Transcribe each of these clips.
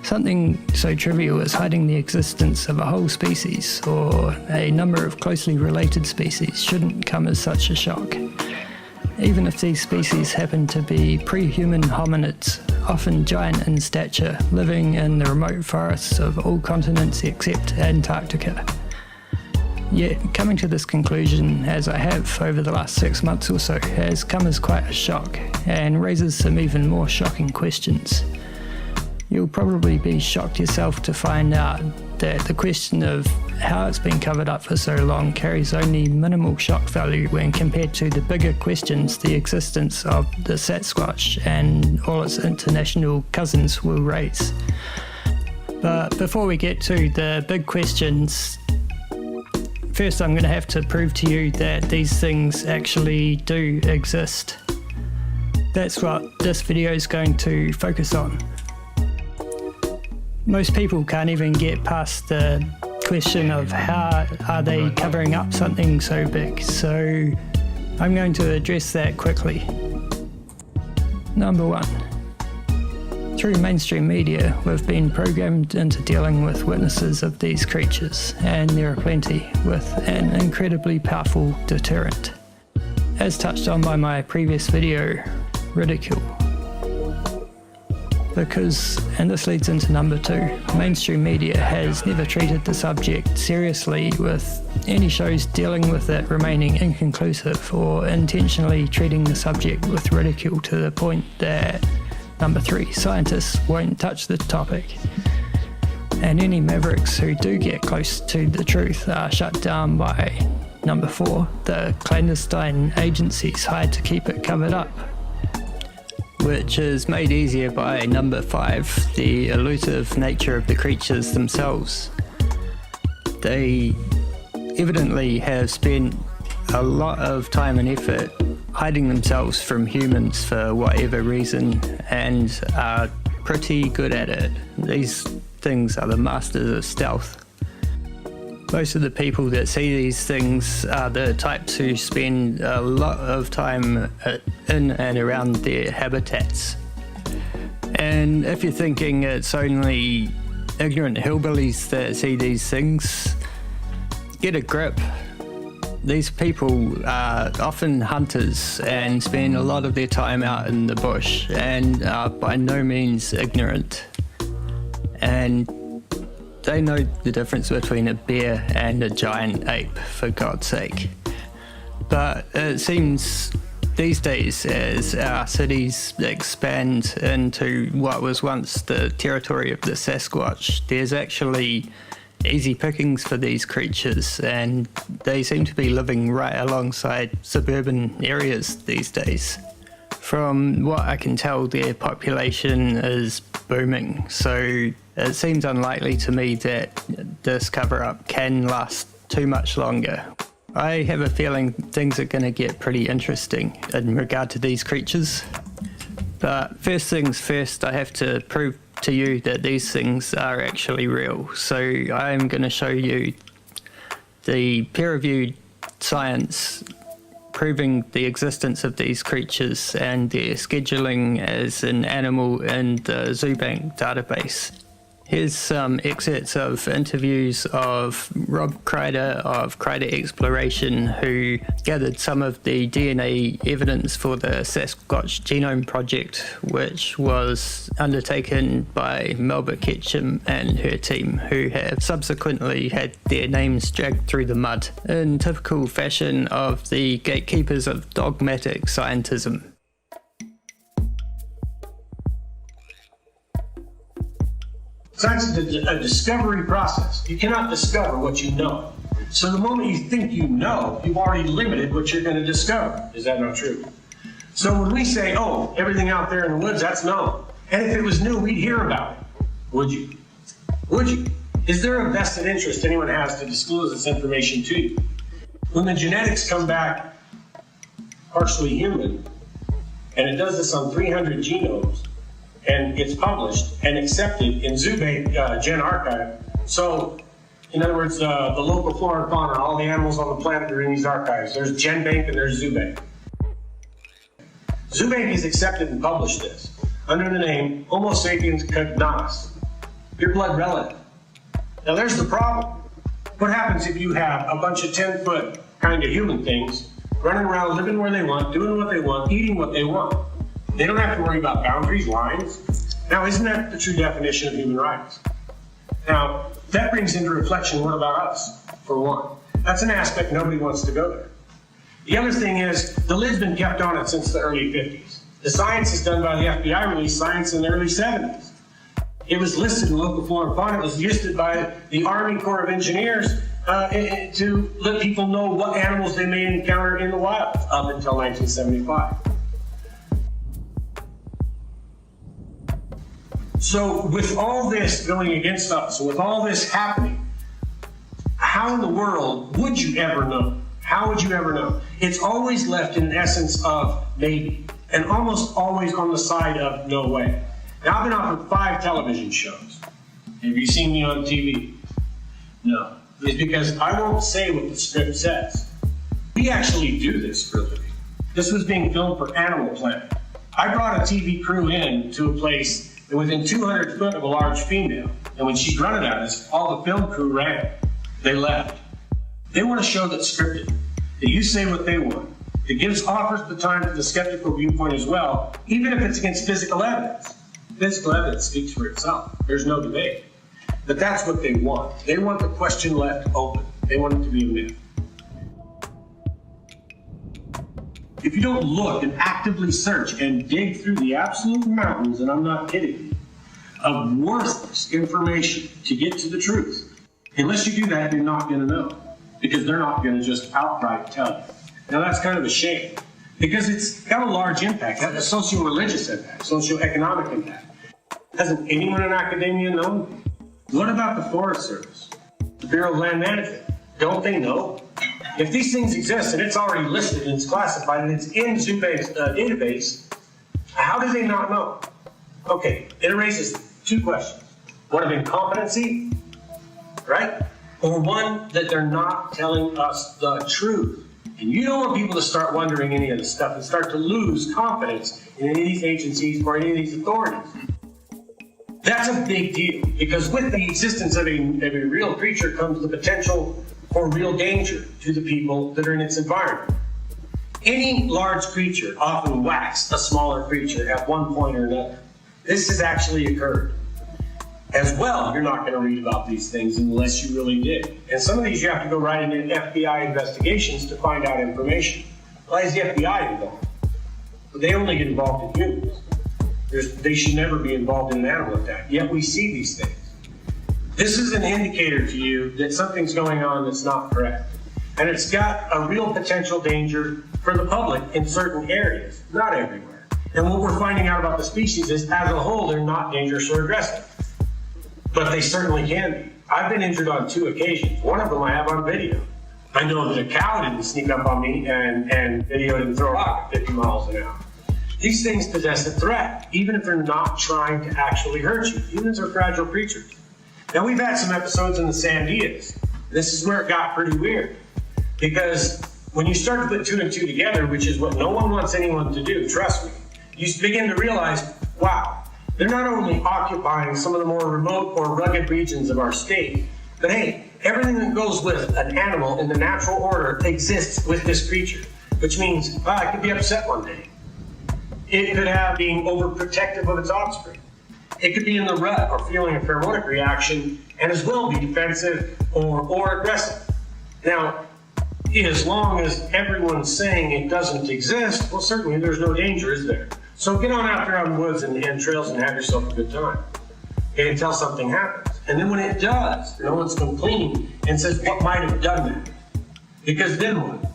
Something so trivial as hiding the existence of a whole species or a number of closely related species shouldn't come as such a shock. Even if these species happen to be pre-human hominids, often giant in stature, living in the remote forests of all continents except Antarctica. Yet, coming to this conclusion, as I have over the last 6 months or so, has come as quite a shock, and raises some even more shocking questions. You'll probably be shocked yourself to find out that the question of how it's been covered up for so long carries only minimal shock value when compared to the bigger questions the existence of the Sasquatch and all its international cousins will raise. But before we get to the big questions, first I'm going to have to prove to you that these things actually do exist. That's what this video is going to focus on. Most people can't even get past the question of how are they covering up something so big, so I'm going to address that quickly. Number 1. Through mainstream media, we've been programmed into dealing with witnesses of these creatures, and there are plenty, with an incredibly powerful deterrent. As touched on by my previous video, ridicule. Because, and this leads into number 2, mainstream media has never treated the subject seriously, with any shows dealing with it remaining inconclusive or intentionally treating the subject with ridicule to the point that, number 3, scientists won't touch the topic. And any mavericks who do get close to the truth are shut down by, number 4, the clandestine agencies hired to keep it covered up. Which is made easier by number 5, the elusive nature of the creatures themselves. They evidently have spent a lot of time and effort hiding themselves from humans for whatever reason, and are pretty good at it. These things are the masters of stealth. Most of the people that see these things are the types who spend a lot of time in and around their habitats. And if you're thinking it's only ignorant hillbillies that see these things, get a grip. These people are often hunters and spend a lot of their time out in the bush, and are by no means ignorant. And they know the difference between a bear and a giant ape, for God's sake. But it seems these days, as our cities expand into what was once the territory of the Sasquatch, there's actually easy pickings for these creatures, and they seem to be living right alongside suburban areas these days. From what I can tell, their population is booming, so it seems unlikely to me that this cover-up can last too much longer. I have a feeling things are going to get pretty interesting in regard to these creatures. But first things first, I have to prove to you that these things are actually real. So I'm going to show you the peer-reviewed science proving the existence of these creatures and their scheduling as an animal in the ZooBank database. Here's some excerpts of interviews of Rob Kreider of Kreider Exploration, who gathered some of the DNA evidence for the Sasquatch Genome Project, which was undertaken by Melba Ketchum and her team, who have subsequently had their names dragged through the mud in typical fashion of the gatekeepers of dogmatic scientism. Science is a discovery process. You cannot discover what you know. So the moment you think you know, you've already limited what you're going to discover. Is that not true? So when we say, oh, everything out there in the woods, that's known. And if it was new, we'd hear about it. Would you? Would you? Is there a vested interest anyone has to disclose this information to you? When the genetics come back partially human, and it does this on 300 genomes, and gets published and accepted in ZooBank Gen Archive. So, in other words, the local flora and fauna, all the animals on the planet are in these archives. There's GenBank and there's ZooBank. ZooBank has accepted and published this under the name Homo sapiens cognatus. your blood relative. Now there's the problem. What happens if you have a bunch of 10-foot kind of human things running around, living where they want, doing what they want, eating what they want? They don't have to worry about boundaries, lines. Now, isn't that the true definition of human rights? Now, that brings into reflection, what about us, for one? That's an aspect nobody wants to go there. The other thing is, the lid's been kept on it since the early 50s. The science is done by the FBI, released science in the early 70s. It was listed in local flora and fauna. It was listed by the Army Corps of Engineers to let people know what animals they may encounter in the wild up until 1975. So with all this going against us, with all this happening, how in the world would you ever know? How would you ever know? It's always left in essence of maybe, and almost always on the side of no way. Now, I've been offered 5 television shows. Have you seen me on TV? No. It's because I won't say what the script says. We actually do this for a living. This was being filmed for Animal Planet. I brought a TV crew in to a place within 200 foot of a large female, and when she grunted at us, all the film crew ran. They left. They want a show that's scripted, that you say what they want. It offers the time to the skeptical viewpoint as well, even if it's against physical evidence. Physical evidence speaks for itself. There's no debate. But that's what they want. They want the question left open. They want it to be a myth. If you don't look and actively search and dig through the absolute mountains, and I'm not kidding you, of worthless information to get to the truth, unless you do that, you're not going to know. Because they're not going to just outright tell you. Now that's kind of a shame. Because it's got a large impact, a socio-religious impact, socio-economic impact. Hasn't anyone in academia known? What about the Forest Service? The Bureau of Land Management? Don't they know? If these things exist and it's already listed and it's classified and it's in Zoobank's database, how do they not know? Okay, it raises 2 questions. One of incompetency, right? Or one that they're not telling us the truth. And you don't want people to start wondering any of this stuff and start to lose confidence in any of these agencies or any of these authorities. That's a big deal, because with the existence of a real creature comes the potential for real danger to the people that are in its environment. Any large creature often whacks a smaller creature at one point or another. This has actually occurred. As well, you're not going to read about these things unless you really did. And some of these you have to go right into FBI investigations to find out information. Why is the FBI involved? But they only get involved in humans. They should never be involved in an animal attack, yet we see these things. This is an indicator to you that something's going on that's not correct. And it's got a real potential danger for the public in certain areas, not everywhere. And what we're finding out about the species is, as a whole, they're not dangerous or aggressive. But they certainly can be. I've been injured on 2 occasions. One of them I have on video. I know that a cow didn't sneak up on me and videoed and throw a rock at 50 miles an hour. These things possess a threat, even if they're not trying to actually hurt you. Humans are fragile creatures. Now, we've had some episodes in the Sandias. This is where it got pretty weird. Because when you start to put 2 and 2 together, which is what no one wants anyone to do, trust me, you begin to realize, wow, they're not only occupying some of the more remote or rugged regions of our state, but hey, everything that goes with an animal in the natural order exists with this creature, which means, it could be upset one day. It could have being overprotective of its offspring. It could be in the rut or feeling a pheromonic reaction and as well be defensive or aggressive. Now, as long as everyone's saying it doesn't exist, well, certainly there's no danger, is there? So get on out there on the woods and trails and have yourself a good time. Okay, until something happens. And then when it does, no one's complaining and says, what might have done that? Because then what?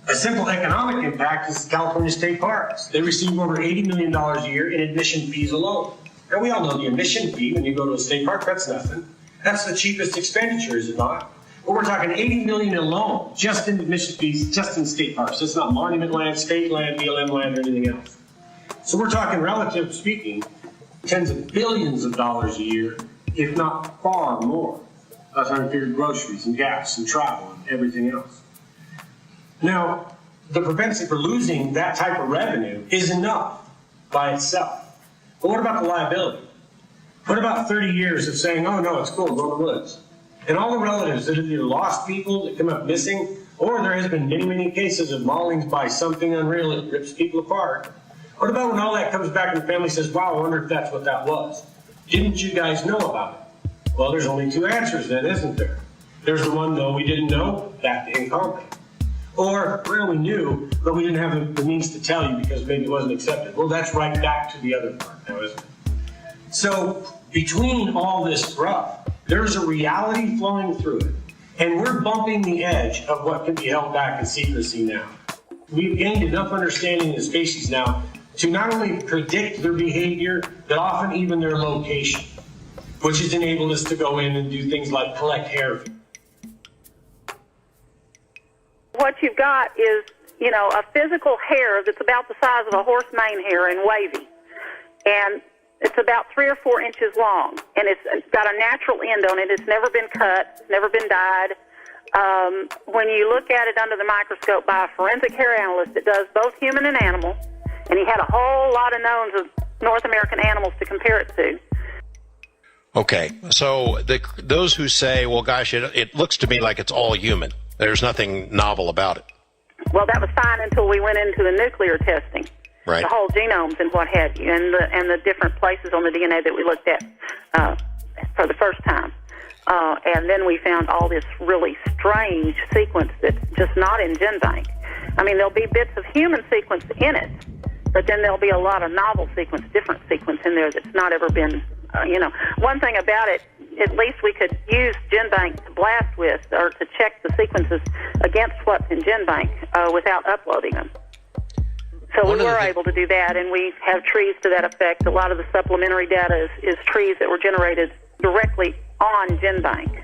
A simple economic impact is California state parks. They receive over $80 million a year in admission fees alone. Now, we all know the admission fee when you go to a state park, that's nothing. That's the cheapest expenditure, is it not? But we're talking $80 million alone, just in admission fees, just in state parks. That's not monument land, state land, BLM land, or anything else. So we're talking, relative speaking, tens of billions of dollars a year, if not far more. That's how I figured groceries and gas and travel and everything else. Now, the propensity for losing that type of revenue is enough by itself. But what about the liability? What about 30 years of saying, oh no, it's cool, go in the woods? And all the relatives that have either lost people that come up missing, or there has been many, many cases of maulings by something unreal that rips people apart. What about when all that comes back and the family says, wow, I wonder if that's what that was? Didn't you guys know about it? Well, there's only two answers then, isn't there? There's the one, no, we didn't know, back to incompetent. Or, well, we knew, but we didn't have the means to tell you because maybe it wasn't accepted. Well, that's right back to the other part now, isn't it? So, between all this stuff, there's a reality flowing through it. And we're bumping the edge of what can be held back in secrecy now. We've gained enough understanding of the species now to not only predict their behavior, but often even their location, which has enabled us to go in and do things like collect hair. What you've got is, a physical hair that's about the size of a horse mane hair and wavy. And it's about 3 or 4 inches long, and it's got a natural end on it. It's never been cut, it's never been dyed. When you look at it under the microscope by a forensic hair analyst that does both human and animal, and he had a whole lot of knowns of North American animals to compare it to. Okay, so those who say, well, gosh, it looks to me like it's all human. There's nothing novel about it. Well, that was fine until we went into the nuclear testing. Right. The whole genomes and what have you, and the different places on the DNA that we looked at for the first time. And then we found all this really strange sequence that's just not in GenBank. I mean, there'll be bits of human sequence in it, but then there'll be a lot of novel sequence, different sequence in there that's not ever been, One thing about it, at least we could use GenBank to blast with or to check the sequences against what's in GenBank without uploading them. So we were able to do that, and we have trees to that effect. A lot of the supplementary data is trees that were generated directly on GenBank.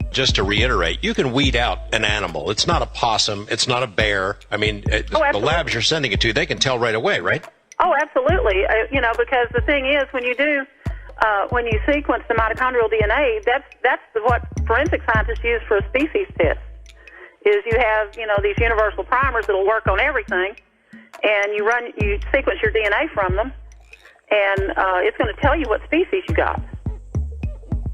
Just to reiterate, you can weed out an animal. It's not a possum. It's not a bear. I mean, the labs you're sending it to, they can tell right away, right? Oh, absolutely. Because the thing is, when you sequence the mitochondrial DNA, that's what forensic scientists use for a species test. Is you have these universal primers that'll work on everything, and you sequence your DNA from them, and it's going to tell you what species you got.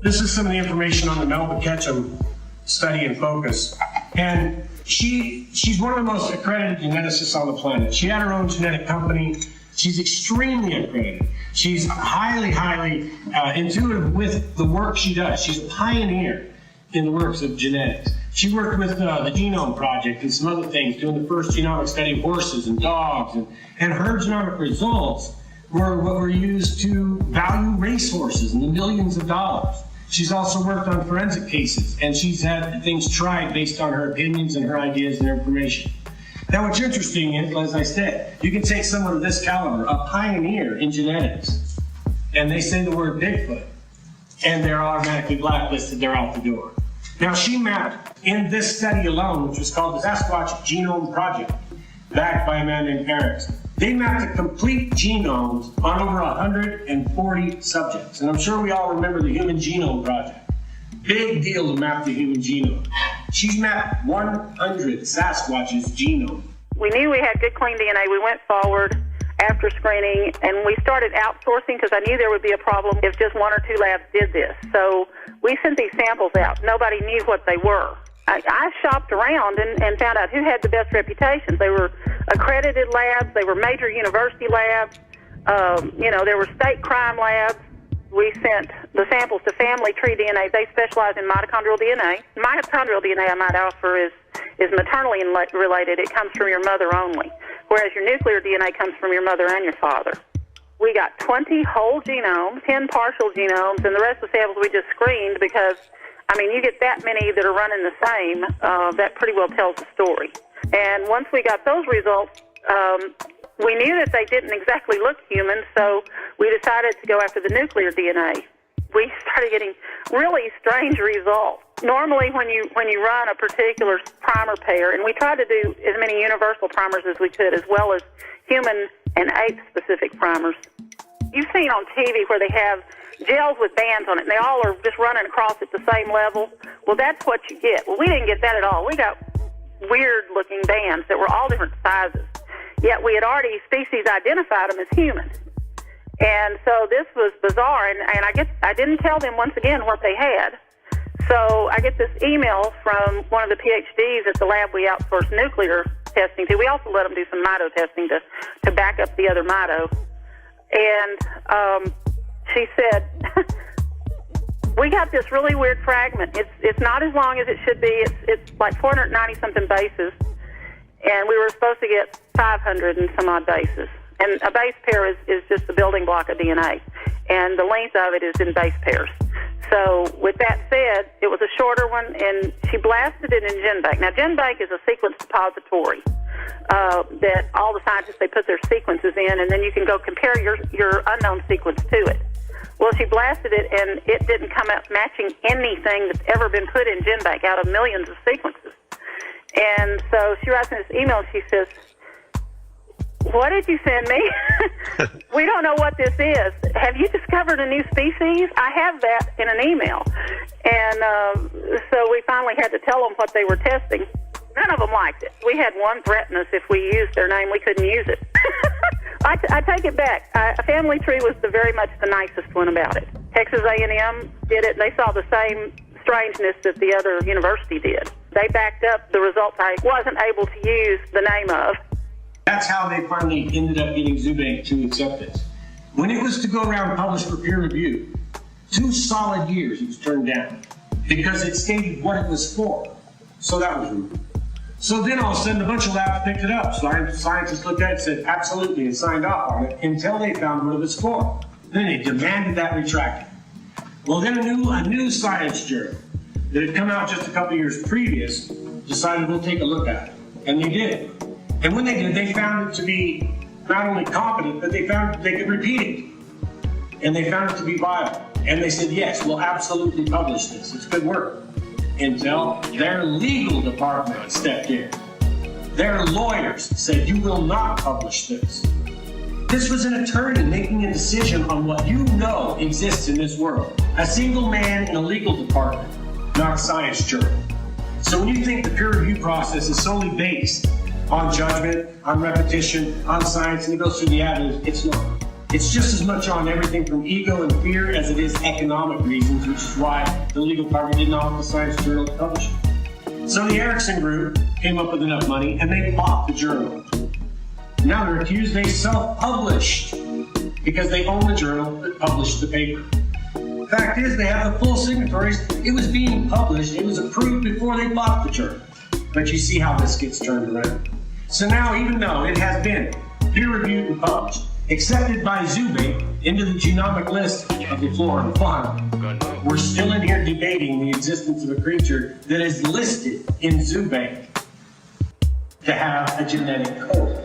This is some of the information on the Melba Ketchum study and focus. And she's one of the most accredited geneticists on the planet. She had her own genetic company. She's extremely accredited. She's highly, highly intuitive with the work she does. She's a pioneer in the works of genetics. She worked with the Genome Project and some other things, doing the first genomic study of horses and dogs. And her genomic results were what were used to value racehorses in the millions of dollars. She's also worked on forensic cases, and she's had things tried based on her opinions and her ideas and her information. Now, what's interesting is, as I said, you can take someone of this caliber, a pioneer in genetics, and they say the word Bigfoot, and they're automatically blacklisted, they're out the door. Now, she mapped, in this study alone, which was called the Sasquatch Genome Project, backed by a man named Erickson, they mapped the complete genomes on over 140 subjects. And I'm sure we all remember the Human Genome Project. Big deal to map the human genome. She's mapped 100 Sasquatch's genome. We knew we had good, clean DNA. We went forward after screening, and we started outsourcing because I knew there would be a problem if just 1 or 2 labs did this. So we sent these samples out. Nobody knew what they were. I shopped around and found out who had the best reputations. They were accredited labs. They were major university labs. There were state crime labs. We sent the samples to Family Tree DNA. They specialize in mitochondrial DNA. Mitochondrial DNA, I might offer, is maternally related. It comes from your mother only, whereas your nuclear DNA comes from your mother and your father. We got 20 whole genomes, 10 partial genomes, and the rest of the samples we just screened because, you get that many that are running the same, that pretty well tells the story. And once we got those results, we knew that they didn't exactly look human, so we decided to go after the nuclear DNA. We started getting really strange results. Normally, when you run a particular primer pair, and we tried to do as many universal primers as we could, as well as human and ape-specific primers. You've seen on TV where they have gels with bands on it, and they all are just running across at the same level. Well, that's what you get. Well, we didn't get that at all. We got weird-looking bands that were all different sizes. Yet we had already species identified them as human. And so this was bizarre, and I didn't tell them once again what they had. So I get this email from one of the PhDs at the lab we outsource nuclear testing to. We also let them do some mito testing to back up the other mito. And she said, we got this really weird fragment. It's not as long as it should be. It's like 490-something bases, and we were supposed to get 500 and some odd bases. And a base pair is just the building block of DNA, and the length of it is in base pairs. So with that said, it was a shorter one, and she blasted it in GenBank. Now, GenBank is a sequence depository that all the scientists, they put their sequences in, and then you can go compare your unknown sequence to it. Well, she blasted it, and it didn't come out matching anything that's ever been put in GenBank out of millions of sequences. And so she writes in this email, she says, what did you send me? We don't know what this is. Have you discovered a new species? I have that in an email. And so we finally had to tell them what they were testing. None of them liked it. We had one threaten us if we used their name, we couldn't use it. I take it back. Family Tree was very much the nicest one about it. Texas A&M did it, and they saw the same strangeness that the other university did. They backed up the results I wasn't able to use the name of. That's how they finally ended up getting ZooBank to accept it. When it was to go around and publish for peer review, 2 solid years it was turned down because it stated what it was for. So that was rude. So then all of a sudden a bunch of labs picked it up. Scientists looked at it and said absolutely and signed off on it until they found what it was for. Then they demanded that retracted. Well, then a new science journal that had come out just a couple years previous decided we'll take a look at it. And they did. And when they did, they found it to be not only competent, but they found they could repeat it. And they found it to be viable. And they said, yes, we'll absolutely publish this. It's good work. Until their legal department stepped in. Their lawyers said, you will not publish this. This was an attorney making a decision on what you know exists in this world. A single man in a legal department, not a science journal. So when you think the peer review process is solely based on judgment, on repetition, on science, and it goes through the avenues, it's not. It's just as much on everything from ego and fear as it is economic reasons, which is why the legal department did not want the science journal to publish it. So the Erickson group came up with enough money, and they bought the journal. Now they're accused they self-published because they own the journal that published the paper. The fact is, they have the full signatories. It was being published. It was approved before they bought the journal. But you see how this gets turned around. So now, even though it has been peer-reviewed and published, accepted by ZooBank into the genomic list of the flora and fauna, we're still in here debating the existence of a creature that is listed in ZooBank to have a genetic code,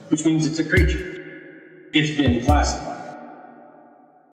which means it's a creature. It's been classified.